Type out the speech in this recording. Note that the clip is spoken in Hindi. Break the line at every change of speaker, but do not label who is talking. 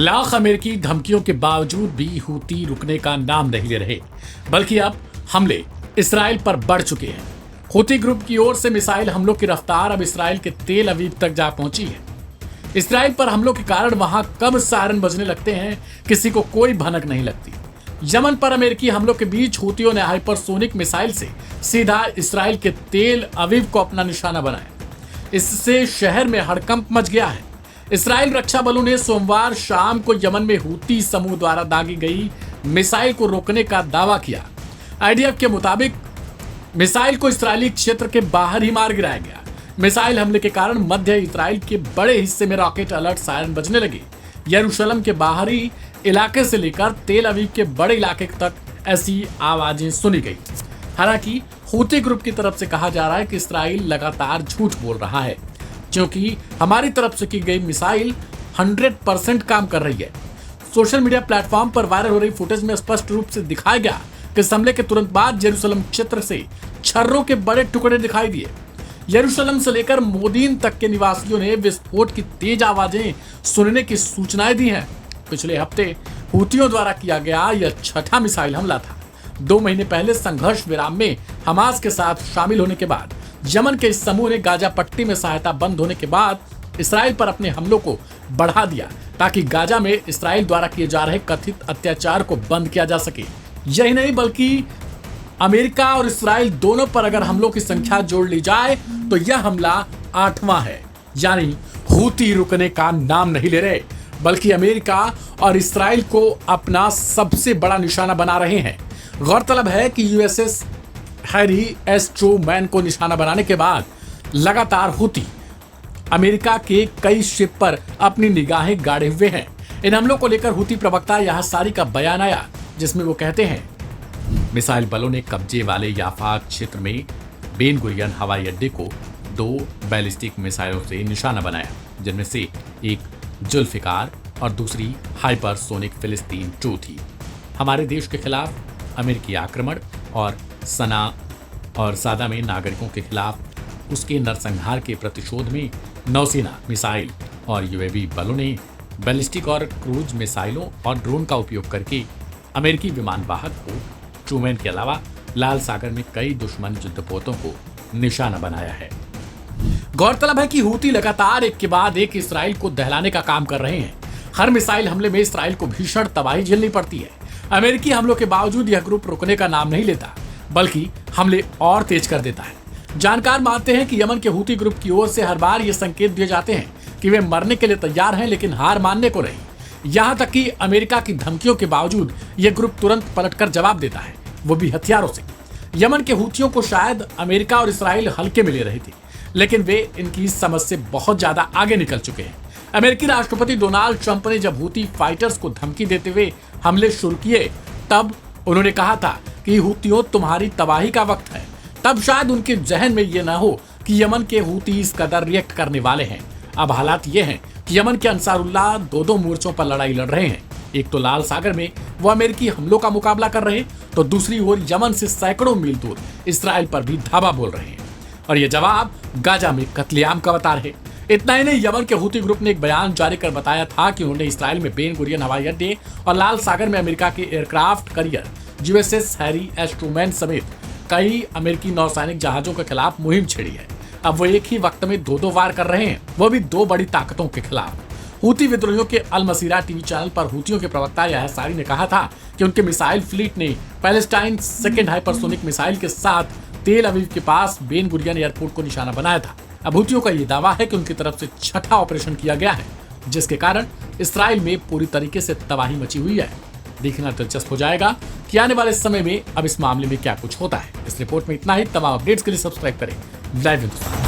लाख अमेरिकी धमकियों के बावजूद भी हूती रुकने का नाम नहीं ले रहे, बल्कि अब हमले इसराइल पर बढ़ चुके हैं। हूती ग्रुप की ओर से मिसाइल हमलों की रफ्तार अब इसराइल के तेल अवीव तक जा पहुंची है। इसराइल पर हमलों के कारण वहां कब सायरन बजने लगते हैं, किसी को कोई भनक नहीं लगती। यमन पर अमेरिकी हमलों के बीच हूतियों ने हाइपरसोनिक मिसाइल से सीधा इसराइल के तेल अवीव को अपना निशाना बनाया। इससे शहर में हड़कंप मच गया है। इसराइल रक्षा बलों ने सोमवार शाम को यमन में हूती समूह द्वारा दागी गई मिसाइल को रोकने का दावा किया। आईडीएफ के मुताबिक मिसाइल को इसराइली क्षेत्र के बाहर ही मार गिराया गया। मिसाइल हमले के कारण मध्य इसराइल के बड़े हिस्से में रॉकेट अलर्ट सायरन बजने लगे। यरूशलेम के बाहरी इलाके से लेकर तेल अवीव के बड़े इलाके तक ऐसी आवाजें सुनी गई। हालांकि हूती ग्रुप की तरफ से कहा जा रहा है कि इसराइल लगातार झूठ बोल रहा है, क्योंकि हमारी तरफ से की गई मिसाइल 100% काम कर रही है। सोशल मीडिया प्लेटफॉर्म पर वायरल हो रही फुटेज में स्पष्ट रूप से दिखाया गया कि इस हमले के तुरंत बाद यरूशलेम क्षेत्र से छर्रों के बड़े टुकड़े दिखाई दिए। यरूशलेम से लेकर मोदीन तक के निवासियों ने विस्फोट की तेज आवाजें सुनने की सूचनाएं दी हैं। पिछले हफ्ते हूतियों द्वारा किया गया यह छठा मिसाइल हमला था। 2 महीने पहले संघर्ष विराम में हमास के साथ शामिल होने के बाद यमन के इस समूह ने गाजा पट्टी में सहायता बंद होने के बाद इसराइल पर अपने हमलों को बढ़ा दिया, ताकि गाजा में इसराइल द्वारा किए जा रहे कथित अत्याचार को बंद किया जा सके। यही नहीं, बल्कि अमेरिका और इसराइल दोनों पर अगर हमलों की संख्या जोड़ ली जाए तो यह हमला 8वां है। यानी हूती रुकने का नाम नहीं ले रहे, बल्कि अमेरिका और इसराइल को अपना सबसे बड़ा निशाना बना रहे हैं। गौरतलब है कि यूएसएस हैरी एस ट्रूमैन को निशाना बनाने के बाद लगातार हूती अमेरिका के कई शिप पर अपनी निगाहें गाड़े हुए हैं। इन हमलों को लेकर हूती प्रवक्ता यासारी का बयान आया, जिसमें वो कहते हैं, मिसाइल बलों ने कब्जे वाले याफा क्षेत्र में बेन गुरियन हवाई अड्डे को 2 बैलिस्टिक मिसाइलों से निशाना बनाया, जिनमें से एक जुल्फिकार और दूसरी हाइपरसोनिक फिलिस्तीन 2 थी। हमारे देश के खिलाफ अमेरिकी आक्रमण और सना और सादा में नागरिकों के खिलाफ उसके नरसंहार के प्रतिशोध में नौसेना, मिसाइल और यूएवी बलों ने बैलिस्टिक और क्रूज मिसाइलों और ड्रोन का उपयोग करके अमेरिकी विमान वाहक को ट्रूमैन के अलावा लाल सागर में कई दुश्मन युद्धपोतों को निशाना बनाया है। गौरतलब है कि हूती लगातार एक के बाद एक इसराइल को दहलाने का काम कर रहे हैं। हर मिसाइल हमले में इसराइल को भीषण तबाही झेलनी पड़ती है। अमेरिकी हमलों के बावजूद यह ग्रुप रुकने का नाम नहीं लेता, बल्कि हमले और तेज कर देता है। जानकार मानते हैं कि यमन के हूती ग्रुप की ओर से हर बार ये संकेत दिए जाते हैं कि वे मरने के लिए तैयार हैं, लेकिन हार मानने को नहीं। यहाँ तक कि अमेरिका की धमकियों के बावजूद यह ग्रुप तुरंत पलटकर जवाब देता है, वो भी हथियारों से। यमन के हूतियों को शायद अमेरिका और इसराइल हल्के में ले रहे थे, लेकिन वे इनकी समझ से बहुत ज्यादा आगे निकल चुके हैं। अमेरिकी राष्ट्रपति डोनाल्ड ट्रंप ने जब हूती फाइटर्स को धमकी देते हुए हमले शुरू किए, तब उन्होंने कहा था कि हूतियों, तुम्हारी तबाही का वक्त है। तब शायद उनके जहन में यह न हो कि यमन के हूती इस कदर रिएक्ट करने वाले हैं। अब हालात ये हैं कि यमन के अंसारुल्लाह 2 मोर्चों पर लड़ाई लड़ रहे हैं। एक तो लाल सागर में वो अमेरिकी हमलों का मुकाबला कर रहे हैं, तो दूसरी ओर यमन से सैकड़ों मील दूर इसराइल पर भी धावा बोल रहे हैं। और ये जवाब गाजा में कत्लेआम का अवतार है। इतना ही नहीं, यमन के हूती ग्रुप ने एक बयान जारी कर बताया था कि उन्होंने इसराइल में बेन गुरियन हवाई अड्डे और लाल सागर में अमेरिका के aircraft carrier USS Harry S Trueman समेत कई अमेरिकी नौसैनिक जहाजों के खिलाफ मुहिम छेड़ी है। अब वो एक ही वक्त में 2 वार कर रहे हैं, वो भी 2 बड़ी ताकतों के खिलाफ। हूती विद्रोहियों के अल मसीरा टीवी चैनल पर हूतियों के प्रवक्ता यासारी ने कहा था कि उनके मिसाइल फ्लीट ने पैलेस्टाइन सेकेंड हाइपरसोनिक मिसाइल के साथ तेल अवीव के पास बेन गुरियन एयरपोर्ट को निशाना बनाया था। अब हूतियों का यह दावा है कि उनकी तरफ से छठा ऑपरेशन किया गया है, जिसके कारण इसराइल में पूरी तरीके से तबाही मची हुई है। देखना दिलचस्प हो जाएगा कि आने वाले समय में अब इस मामले में क्या कुछ होता है। इस रिपोर्ट में इतना ही। तमाम अपडेट्स के लिए सब्सक्राइब करें लाइव हिंदुस्तान।